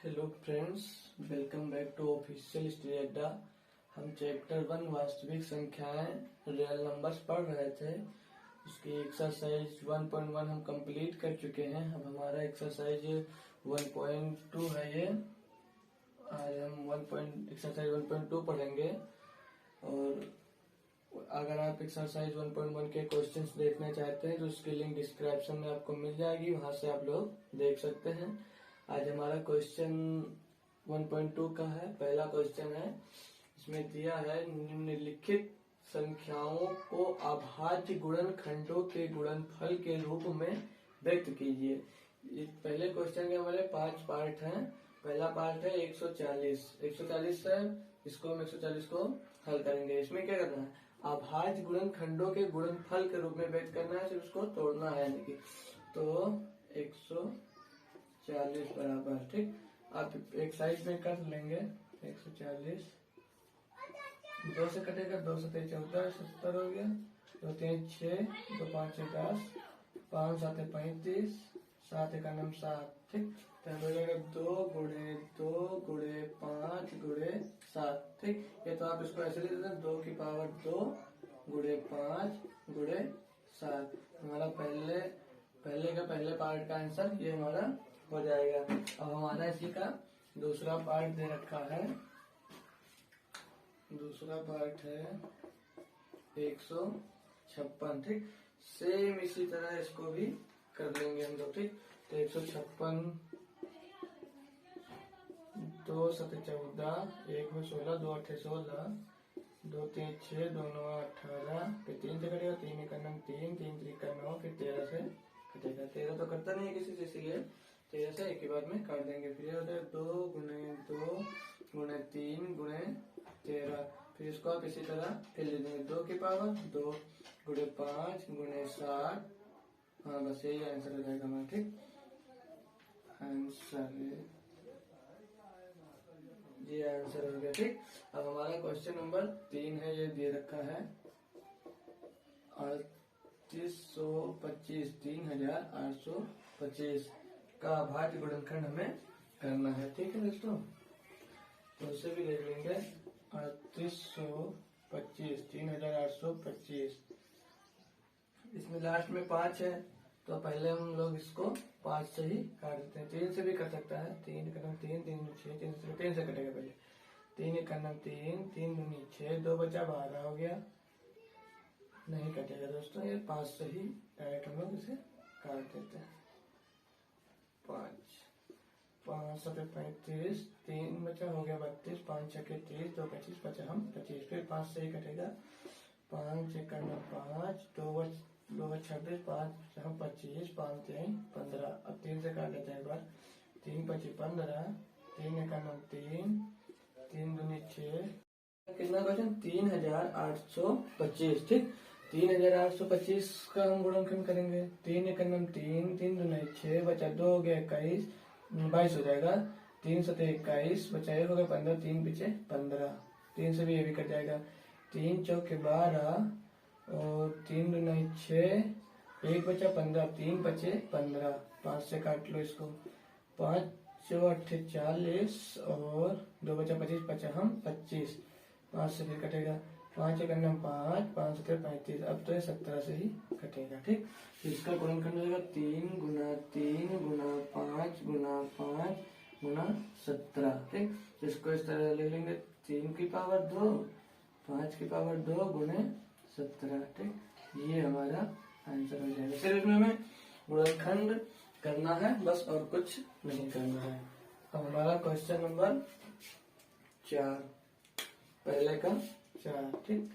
Hello friends, welcome back to official study Adda. हम chapter 1 वास्तविक संख्याएं रियल नंबर्स पढ़ रहे थे। उसकी एक्सरसाइज 1.1 हम कंप्लीट कर चुके हैं। अब हमारा एक्सरसाइज 1.2 है ये। आज हम एक्सरसाइज 1.2 पढ़ेंगे। और अगर आप एक्सरसाइज 1.1 के क्वेश्चंस देखना चाहते हैं तो उसकी लिंक डिस्क्रिप्शन में आपको मिल जाएगी, वहां से आप लोग देख सकते हैं। आज हमारा क्वेश्चन 1.2 का है। पहला क्वेश्चन है, इसमें दिया है निम्नलिखित संख्याओं को अभाज्य गुणनखंडों के गुणनफल के रूप में व्यक्त कीजिए। पहले क्वेश्चन के हमारे 5 पार्ट हैं। पहला पार्ट है 140 है। इसको हम 140 को हल करेंगे। इसमें क्या करना है, अभाज्य गुणनखंडों के गुणनफल के रूप में व्यक्त करना है, सिर्फ उसको तोड़ना है। यानी कि तो 140 बराबर, ठीक, आप एक साइड में कर लेंगे। 140 2 से कटेगा, 2 से 14 70 हो गया, 2 3 6, 2 5 10, 5 7 35, 7 1 9 7, ठीक। तो हो जाएगा 2 गुणे 2 गुणे 5 गुणे 7, ठीक। ये तो आप इसको ऐसे लिख देते हैं, 2 की पावर 2 गुणे 5 गुणे 7। हमारा पहले पार्ट का आंसर ये हमारा हो जाएगा। अब हमारा इसी का दूसरा पार्ट दे रखा है। दूसरा पार्ट है 156, ठीक। सेम इसी तरह इसको भी कर लेंगे हम लोग, ठीक। तो 156, 2 7 14, 1 में 16, 2 8 16, 2 3 6, 2 9 18, फिर 3 से कटेगा, 3 1 9 3, 3 3 का 9, फिर 13 से कटेगा। 13 तो करता नहीं है किसी से, इसीलिए 13 से एक ही बार में काट देंगे। फिर होता है 2 गुणे 2 गुणे 3 गुणे 13। फिर इसको आप इसी तरह फिर ले देंगे, 2 की पावर 2 गुणे 5 गुणे 7। हाँ, बस यही आंसर हो जाएगा हमारा, ठीक। ये आंसर हो गया, ठीक। अब हमारा क्वेश्चन नंबर 3 है, ये दे रखा है 3825, 3825 का अभाज्य गुणनखंड हमें करना है, ठीक है दोस्तों। तो उसे भी देख लेंगे। 3825, 3825, इसमें लास्ट में 5 है, तो पहले हम लोग इसको 5 से ही काट देते हैं। 3 से भी कर सकता है, 3 का 3 3 6, 3 से कटेगा पहले। 3 1 3, 3 2 6, 2 बचा 12 हो गया, नहीं कटेगा दोस्तों। ये 5 से ही डायरेक्ट हम लोग इसे काट देते हैं। 5 5 7 35, 3 बचा हो गया 32, 5 6 30, 2 25 बचा हम 25, फिर 5 से ही कटेगा। 5 1 5, 2 26, 5 हम 25, 5 3 15। अब 3 से काट लेते हैं एक बार। 3 25 15, 3 1 3, 3 2 6, कितना क्वेश्चन 3825, ठीक। 3825 का हम गुणनखंड करेंगे। 3 1 3, 3 2 6, बचा 2 हो गया 21, 22 हो जाएगा। 3 7 21, बचा 1 हो गया 15, 3 पीछे 15, 3 से भी ये भी कट जाएगा। 3 चौके 12 और 3 2 6, 1 बचा 15, 3 बचे 15, 5 से काट लो इसको। 5 4 8 40 और 2 बचा 25, बचा हम 25, 5 से फिर कटेगा। 5 1 5, 5 7 35, अब तो ये 17 से ही कटेगा, ठीक। इसका गुणनखंड हो जाएगा 3 गुना 3 गुना 5 गुना 5 गुना 17, ठीक। इसको इस तरह ले लेंगे, 3 की पावर 2, 5 की पावर 2 गुणे 17, ठीक। ये हमारा आंसर हो जाएगा। सिर्फ इसमें हमें गुणनखंड करना है बस, और कुछ नहीं करना है। अब हमारा क्वेश्चन नंबर 4, पहले का 4, ठीक।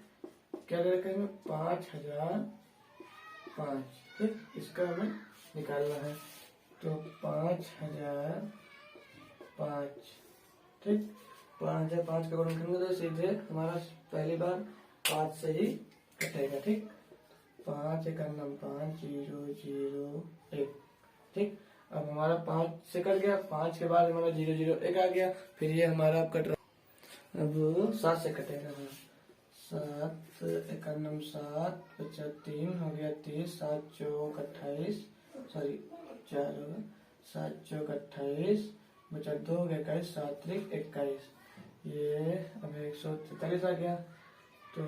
क्या रहेगा इसमें 5005, ठीक। इसका हमें निकालना है, तो 5005, ठीक। 5005 का गुणनखंड तो सीधे हमारा पहली बार 5 से ही कटेगा, ठीक। 5 1 5 0 0 1, ठीक। अब हमारा 5 से कट गया, 5 के बाद हमारा 0 0 1 आ गया, फिर ये हमारा अब कट रहा। अब 7 से कटेगा, 7 1 7, बचा 3 हो गया 30, 7 चौक 28, सॉरी 4 होगा, 7 चौक 28, बचा 2 हो गया 21, 7 त्रिक 21। ये अब 143 आ गया तो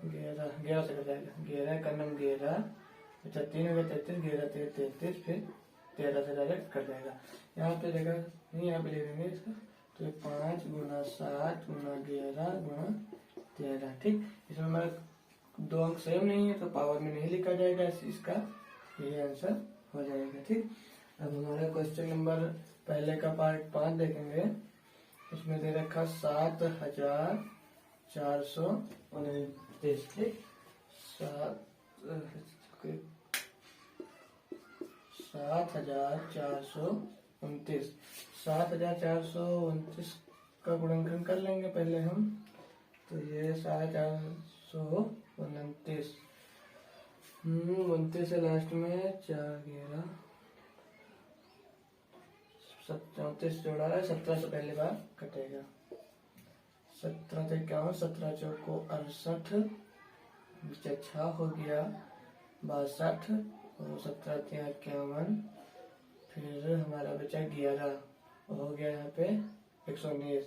11 से कट जाएगा, 11 का नम 11 बचा 3 हो गया 33, 11 3 33, फिर 13 से डायरेक्ट कट जाएगा। यहाँ पे जगह नहीं, यहाँ पे ले लेंगे इसका, तो 5 गुना 7 गुना 11 गुना 13। ठीक, इसमें हमारा 2 अंक सेम नहीं है तो पावर में नहीं लिखा जाएगा, इसका ये आंसर हो जाएगा। ठीक, अब हमारा क्वेश्चन नंबर पहले का पार्ट 5 देखेंगे। उसमें दे रखा 7,429। ठीक, 7,429। 7,429 का गुणनखंड कर लेंगे पहले हम, तो ये 4,429। 29 से लास्ट में 4 11 34 जोड़ा है, 17 से पहले बार कटेगा। 17 से 51, 17 चौको 68, 6 हो गया 62 और 17 3 51, फिर हमारा बचा 11 हो गया यहाँ पे 119,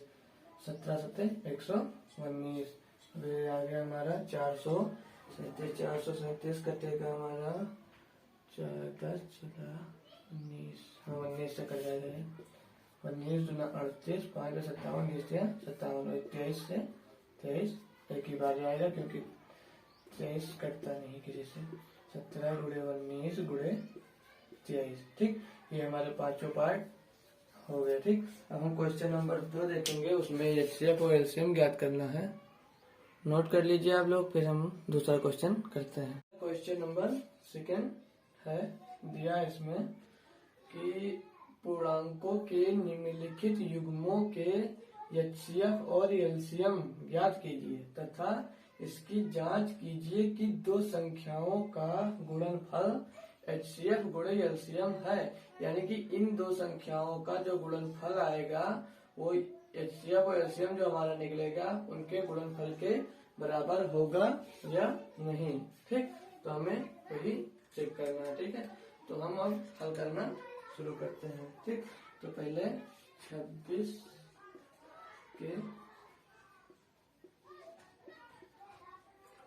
17 7 119। फिर आ गया हमारा 437 कटेगा हमारा 4 19, हाँ 19 से कट जाएगा। 19 दूना 38, 5 57, 57, 23 से 23 एक ही बार आएगा क्योंकि 23 कटता नहीं किसी से। 17 गुणे 19 गुणे 23। ठीक, ये हमारे पांचों पार्ट हो गए। ठीक, अब हम क्वेश्चन नंबर 2 देखेंगे, उसमें एचसीएफ और एलसीएम ज्ञात करना है। नोट कर लीजिए आप लोग, फिर हम दूसरा क्वेश्चन करते हैं। क्वेश्चन नंबर 2 है, दिया इसमें कि पूर्णांकों के निम्नलिखित युग्मों के एचसीएफ और एलसीएम ज्ञात कीजिए तथा इसकी जांच कीजिए कि दो संख्याओं का गुणनफल एचसीएफ गुणे एलसीएम है। यानी कि इन दो संख्याओं का जो गुणनफल आएगा वो एचसीएफ और एलसीएम जो हमारा निकलेगा उनके गुणनफल के बराबर होगा या नहीं। ठीक, तो हमें वही चेक करना है। ठीक है, तो हम अब हल करना शुरू करते हैं। ठीक, तो पहले 26 के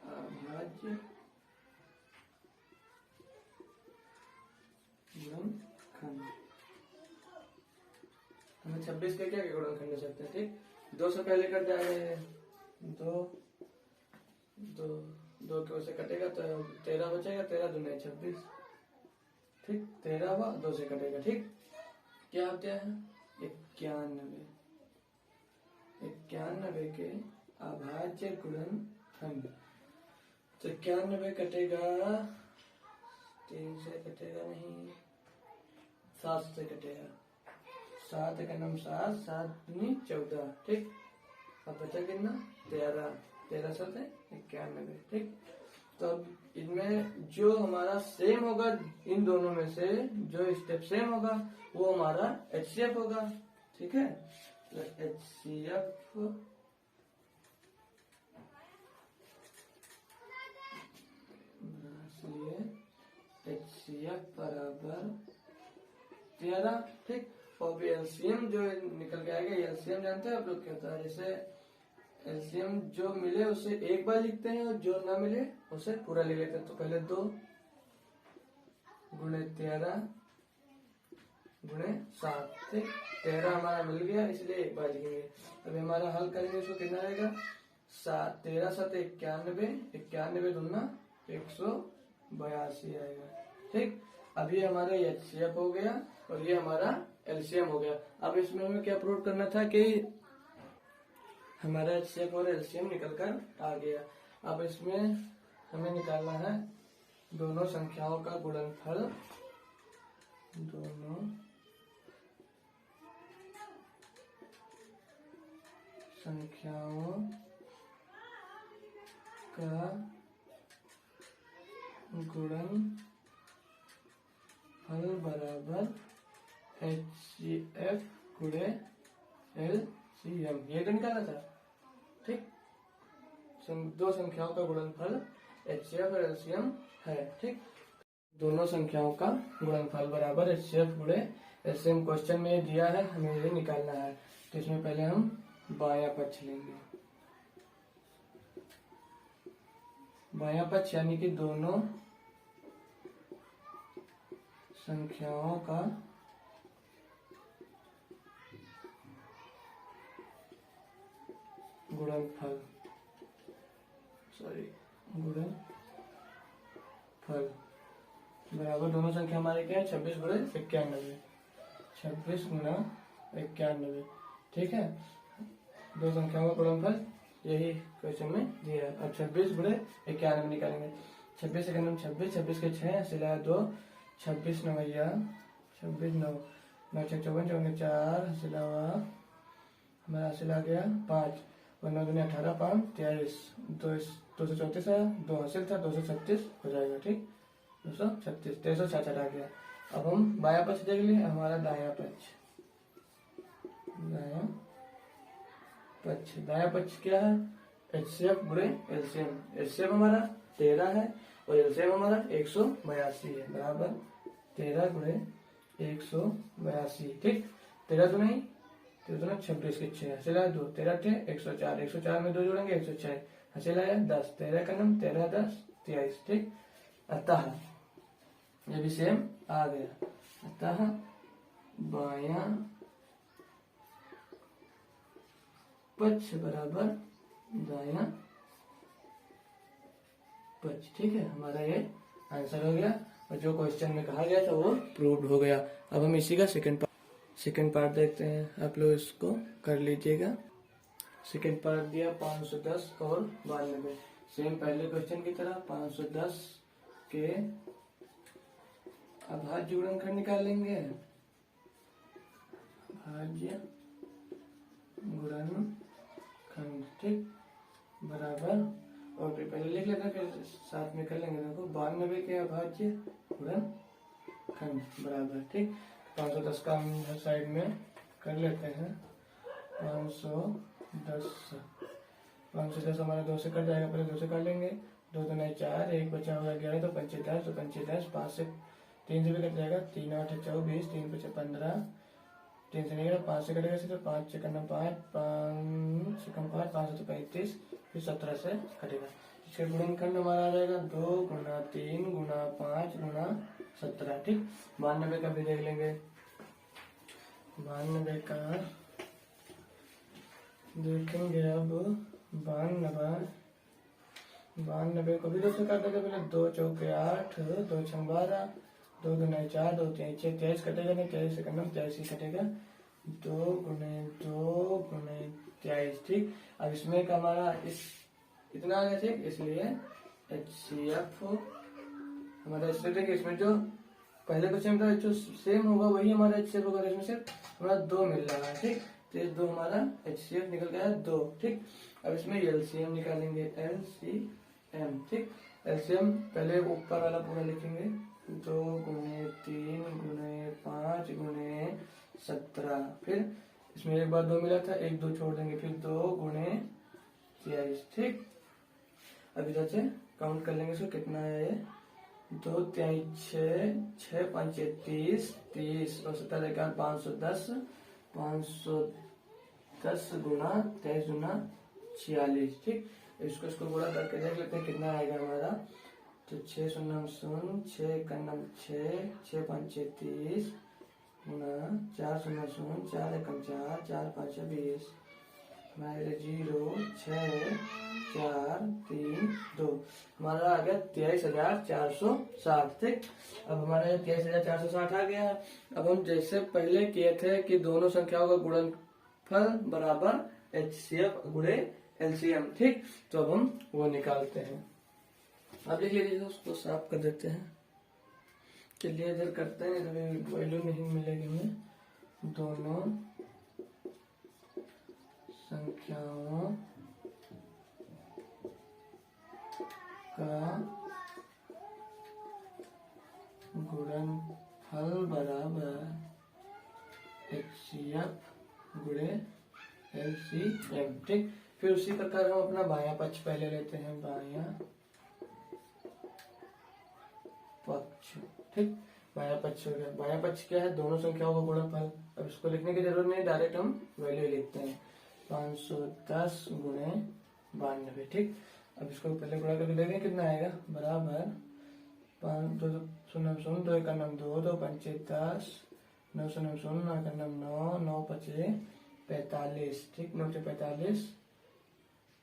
अभाज्य गुणनखंड, हमें 26 के क्या गुणनखंड ले सकते हैं। ठीक, 2 से पहले कट जाएगा, 2 के से कटेगा तो 13 बचेगा, 13 दूनी 26। ठीक, 13 हुआ, 2 से कटेगा। ठीक, क्या होता है 91। 91 के अभाज्य गुणनखंड, तो 91 कटेगा 3 से कटेगा नहीं, 7 से कटेगा। 7 का नाम 7, 7 दूनी 14। ठीक, अब बचा कितना 13, 13 7 91। ठीक, तो इनमें जो हमारा सेम होगा, इन दोनों में से जो स्टेप सेम होगा वो हमारा एचसीएफ होगा। ठीक है, तो एचसीएफ बराबर 13। ठीक, और एलसीएम जो निकल के आएगा, एलसीएम जानते हैं आप लोग क्या होता है। जैसे एलसीएम जो मिले उसे एक बार लिखते हैं और जो ना मिले उसे पूरा ले लेते हैं। तो पहले 2 गुणे 13 गुणे 7। ठीक, 13 हमारा मिल गया इसलिए एक बार लिखेंगे। अभी हमारा हल करेंगे, इसको कितना आएगा 13 7 91, 91 दूना 182 आएगा। ठीक, अब ये हमारा एचसीएफ हो गया और ये हमारा एलसीएम हो गया। अब इसमें हमें क्या प्रूव करना था कि हमारा एचसीएफ और एलसीएम निकल कर आ गया। अब इसमें हमें निकालना है दोनों संख्याओं का गुणनफल, दोनों संख्याओं का गुणनफल बराबर एचसीएफ गुणे एलसीएम, ये तो निकाला था। ठीक, दो संख्याओं का गुणनफल एचसीएफ और एलसीएम है। ठीक, दोनों संख्याओं का गुणनफल बराबर HCF गुणे LCM। क्वेश्चन में दिया है, हमें ये निकालना है। तो इसमें पहले हम बायां पक्ष लेंगे। बायां पक्ष यानी कि दोनों संख्याओं का गुणनफल, गुणनफल बराबर दोनों संख्या हमारे क्या है 26 गुणे 91। 26 गुना 91, ठीक है। दो संख्याओं का गुणनफल यही क्वेश्चन में दिया है। अब 26 गुणे 91 निकालेंगे। 26 से 26, 26 के 6 सिला 2, 26 नवैया 26 9 9 6 54 54 4 सिला हुआ हमारा हासिल आ गया 5 और 9 दूनी 18 5 23 234 है, 2 हासिल था 236 हो जाएगा, ठीक। 236 366 आ गया। अब हम बायां पक्ष देख लिए, हमारा दायां पक्ष। दायां पक्ष क्या है HCF गुणे LCM। HCF हमारा 13 है और LCM हमारा 182 है, बराबर 13 गुणे 182, ठीक। 13 तो नहीं, 26 के 6 हासिल आया 2, 13 थे 104, 104 में 2 जोड़ेंगे 106 हासिल आया 10, 13 का नम 13 10 23, ठीक। अतः ये भी सेम आ गया। अतः बायां पक्ष बराबर दायां पक्ष, ठीक है। हमारा ये आंसर हो गया और जो क्वेश्चन में कहा गया था वो प्रूव्ड हो गया। अब हम इसी का सेकंड पार्ट देखते हैं। आप लोग इसको कर लीजिएगा। सेकंड पार्ट दिया 510 और 92, सेम पहले क्वेश्चन की तरह 510 के अभाज्य गुणनखंड निकालेंगे। अभाज्य गुणनखंड, ठीक, बराबर, और फिर पहले लिख लेते हैं फिर साथ में कर लेंगे। देखो 92 के अभाज्य गुणनखंड बराबर, ठीक। 510 का हम साइड में कर लेते हैं। 510 हमारा 2 से कट जाएगा, पहले 2 से कर लेंगे। 2 2 9 4, 1 बचा हुआ 11, तो 25 10, तो 25 10 5 से 3 से भी कट जाएगा। 3 8 24, 3 5 15, 3 से नहीं कटा 5 से कटेगा, तो 5 से करना 5 5 से कम 5 5 से तो 35, फिर 17 से कटेगा। इसका गुणनखंड हमारा आ जाएगा 2 गुना 3 गुना 5 गुना 17, ठीक। 92 का भी देख लेंगे। 92 का देखेंगे। अब 92 को भी 2 से काट देगा। पहले 2 चौके 8, 2 6 12, 2 2 9 4, 2 3 6 23 कटेगा नहीं, 23 से करना 23 ही कटेगा। 2 गुने 23, ठीक। अब इसमें का हमारा इतना आ गया, ठीक। इसलिए HCF हमारा इससे देखिए, इसमें जो पहले क्वेश्चन था जो सेम होगा वही हमारा HCF होगा। इसमें सिर्फ हमारा 2 मिल रहा है, ठीक। तो 2 हमारा HCF निकल गया 2, ठीक। अब इसमें LCM निकालेंगे, LCM, ठीक। LCM पहले ऊपर वाला पूरा लिखेंगे। 2 गुने 3 गुने 5 गुने 17, फिर इसमें एक बार 2 मिला था, 1 2 छोड़ देंगे, फिर 2 गुने 23, ठीक। अब इधर से काउंट कर लेंगे इसको कितना है ये। 2 3 6 6 5 30 30 और 17 11 510 510 गुना 23 गुना 46, ठीक। इसको गुणा करके देख लेते हैं कितना आएगा हमारा। तो 6 0 0 6 1 6 6 5 30 गुना 4 0 0 4 1 4 4 5 20 हमारे 0 6 4 3 2 हमारा आ गया 23,460, ठीक। अब हमारा 23,460 आ गया। अब हम जैसे पहले किए थे कि दोनों संख्याओं का गुणनफल बराबर HCF गुणे LCM, ठीक। तो अब हम वो निकालते हैं। अब लिख लीजिए, उसको साफ कर देते हैं। चलिए इधर करते हैं, इधर वैल्यू नहीं मिलेगी हमें। दोनों संख्याओं का गुणनफल बराबर HCF गुणे LCM, ठीक। फिर उसी प्रकार हम अपना बायां पक्ष पहले लेते हैं। बायां पक्ष पक्ष। ठीक, बायां पक्ष हो गया। बायां पक्ष क्या है? दोनों संख्याओं का गुणनफल। अब इसको लिखने की जरूरत नहीं, डायरेक्ट हम वैल्यू लिखते हैं 510 गुणे 92। ठीक, अब इसको पहले गुणा करके देखें कितना आएगा। बराबर 5 2 शून्य शून्य 2 एक नम 2 2 पंचे 10 9 शून्य शून्य 9 एक नम 9 9 पचे 45। ठीक, 9 पचे 45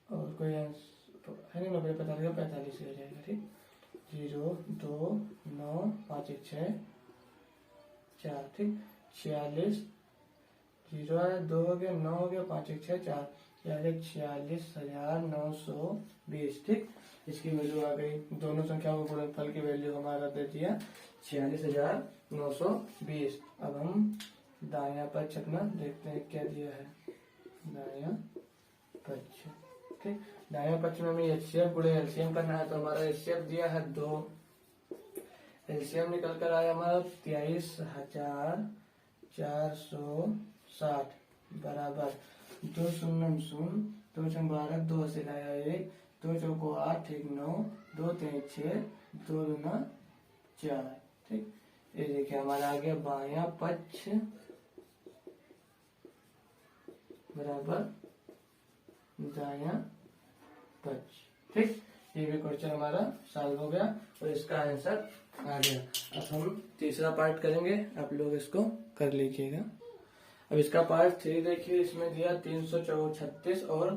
और कोई है नहीं, 9 पचे 45 45 हो जाएगा। ठीक, 0 2 9 5 1 6 4। ठीक, 46 0 है, 2 हो गया, 9 हो गया, 5 1 6 4 46,920। ठीक, इसकी वैल्यू आ गई। दोनों संख्याओं का गुणनफल की वैल्यू हमारा दे दिया 46,920। अब हम दायां पक्ष अपना देखते हैं क्या दिया है। दायां पक्ष। ठीक, दायां पक्ष में हमें एचसीएफ गुणे एलसीएम करना है, तो हमारा एचसीएफ दिया है 2, एलसीएम निकल कर आया हमारा 23,460 बराबर 2 शून्य शून्य 2 छंग 12 2 से लाया 1 2 चौको 8 1 9 2 3 6 2 दूना 4। ठीक, ये देखिए हमारा आ गया बायां पक्ष बराबर दायां पक्ष। ठीक, ये भी क्वेश्चन हमारा सॉल्व हो गया और इसका आंसर आ गया। अब हम तीसरा पार्ट करेंगे, आप लोग इसको कर लीजिएगा। अब इसका पार्ट 3 देखिए, इसमें दिया 336 और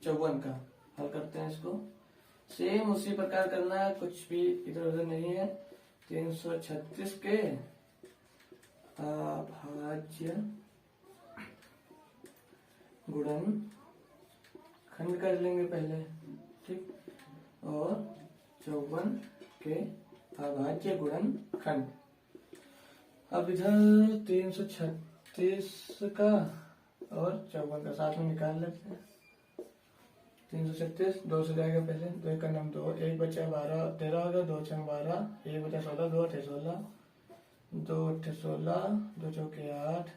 54 का हल करते हैं। इसको सेम उसी प्रकार करना है, कुछ भी इधर उधर नहीं है। 336 के अभाज्य गुणन खंड कर लेंगे पहले। ठीक, और 54 के अभाज्य गुणन खंड। अब इधर 336 का और 54 का साथ में निकाल लेते हैं। 336 2 से जाएगा पहले, 2 एक नम 2 1 बचा 12 13 होगा, 2 छंग 12 1 बचा 16 2 अठे 16 2 अठे 16 2 चौके 8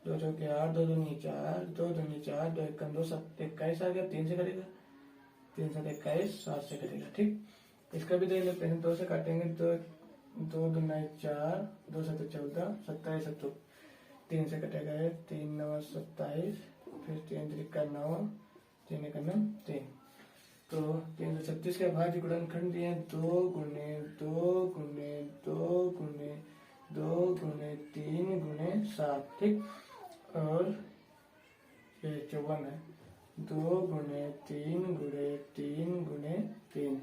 2 चौके 8 2 दूनी 4 2 दूनी 4 2 एक 2 7 21 आ गया। 3 से कटेगा, 3 7 21 7 से कटेगा। ठीक, इसका भी देख लेते हैं। 2 से काटेंगे, 2 दूना 4 2 7 14 27 7 3 से कटेगा 3 9 27 फिर 3 3 9 3 1 9 3। तो 336 के अभाज्य गुणनखंड दिए 2 गुणे 2 गुणे 2 गुणे 2 गुणे 3 गुणे 7। ठीक, और ये 54 है 2 गुणे 3 गुणे 3 गुणे 3।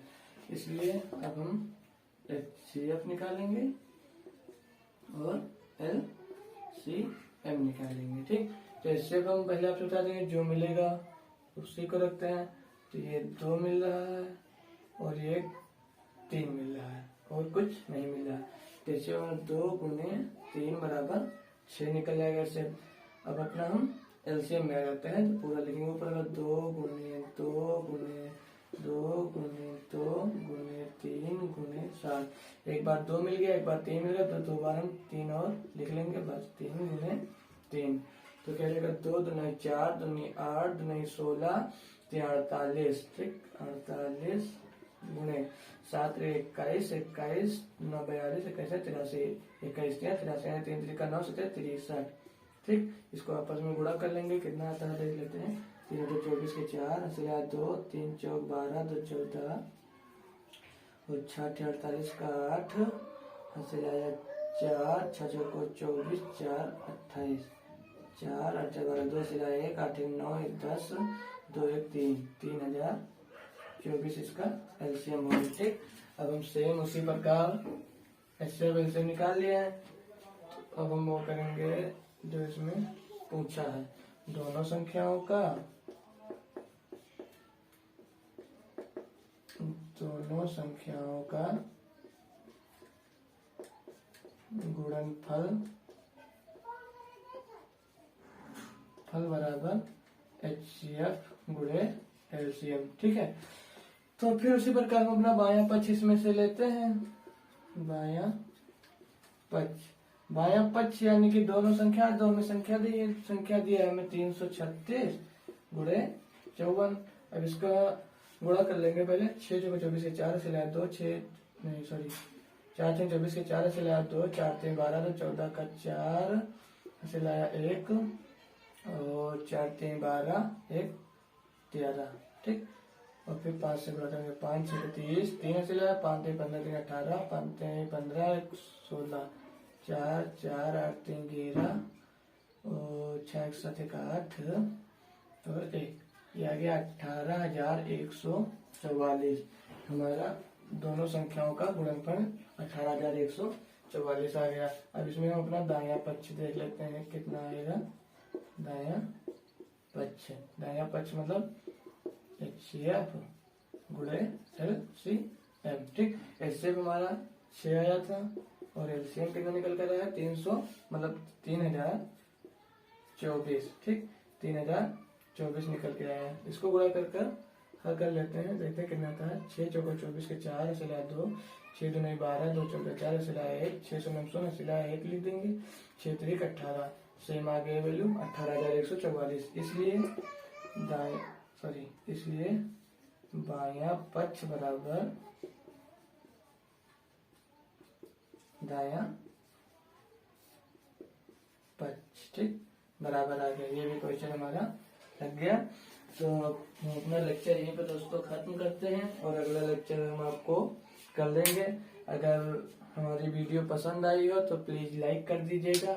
इसलिए अब हम एचसीएफ निकालेंगे और एलसीएम निकालेंगे। ठीक, तो एचसीएफ हम पहले आपसे बता देंगे, जो मिलेगा उसी को रखते हैं। तो ये 2 मिल रहा है और ये 3 मिल रहा है और कुछ नहीं मिल रहा है। तो एचसीएफ 2 गुणे 3 बराबर 6 निकल जाएगा इससे। अब अपना हम एलसीएम में आ जाते हैं, तो पूरा लिखेंगे ऊपर 2 गुणे 2 गुणे 2 गुणे 2 गुणे 3 गुणे 7। एक बार 2 मिल गया, एक बार 3 मिल गया, तो 2 बार हम 3 और लिख लेंगे बस। 3 गुणे 3 तो क्या रहेगा 2 दूनी 4 दूनी 8 दूनी 16 3 48। ठीक, 48 गुणे 7 21 21 9 42 21 83 21 83 3 3 का 9 7 63। ठीक, इसको आपस में गुणा कर लेंगे, कितना आता है देख लेते हैं। 3 2 24 के 4 असलिया 2 3 चौक 12 2 14 और 6 48 का 8 असलिया 4 6 चौको 24 4 28 4 8 12 2 असलिया 1 8 9 1 10 2 1 3 3024 इसका एलसीएम हो गया। ठीक, अब हम सेम उसी प्रकार एलसीएम निकाल लिया है। तो अब हम वो करेंगे जो इसमें पूछा है, दोनों संख्याओं का गुणनफल बराबर एचसीएफ गुणे एलसीएम। ठीक है, तो फिर उसी प्रकार हम अपना बायां पक्ष इसमें से लेते हैं। बायां पक्ष यानी कि दोनों संख्या, दो में संख्या दी है हमें 336 गुणे 54। अब इसका गुणा कर लेंगे पहले। 6 24 के 4 से लाया 2 6 नहीं सॉरी 4 3 24 के 4 ऐसे लाया 2, 4 3 12 तो 14 का 4 ऐसे लाया 1 और 4 3 12 1 13, ठीक। और फिर 5 से गुणा करेंगे 5 6 30, 3 ऐसे लाया 5 3 15 3 18, 5 3 15 1 16, 4 4 8 3 11 और 6 1 7 1 8 और 1, ये आ गया 18,144। हमारा दोनों संख्याओं का गुणनफल 18,144 आ गया। अब इसमें हम अपना दायां पक्ष देख लेते हैं कितना आएगा। दायां पक्ष मतलब HCF गुणे LCM, ठीक। HCF हमारा 6 आया था और LCM कितना निकल कर आया 300, मतलब 3024, ठीक। 3024 निकल के आया। इसको गुणा कर हल कर लेते हैं, देखते हैं कितना था। 6 चौको 24 के 4 ऐसे लाया 2, 6 2 12 2 चौके 4 ऐसे लाया 1, 6 9 16 ऐसे लाया 1 लिख देंगे, 6 3 18, सेम आ गया वैल्यू 18,144। इसलिए बायां पक्ष बराबर दायां पक्ष, ठीक, बराबर आ गया। ये भी क्वेश्चन हमारा लग गया। तो हम अपना लेक्चर यहीं पे दोस्तों खत्म करते हैं और अगला लेक्चर हम आपको कर देंगे। अगर हमारी वीडियो पसंद आई हो तो प्लीज लाइक कर दीजिएगा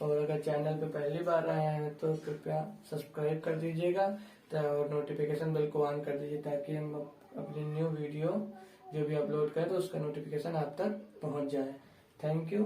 और अगर चैनल पे पहली बार आए हैं तो कृपया सब्सक्राइब कर दीजिएगा और नोटिफिकेशन बेल को ऑन कर दीजिए ताकि हम अपनी न्यू वीडियो जो भी अपलोड करें तो उसका नोटिफिकेशन आप तक पहुंच जाए। Thank you.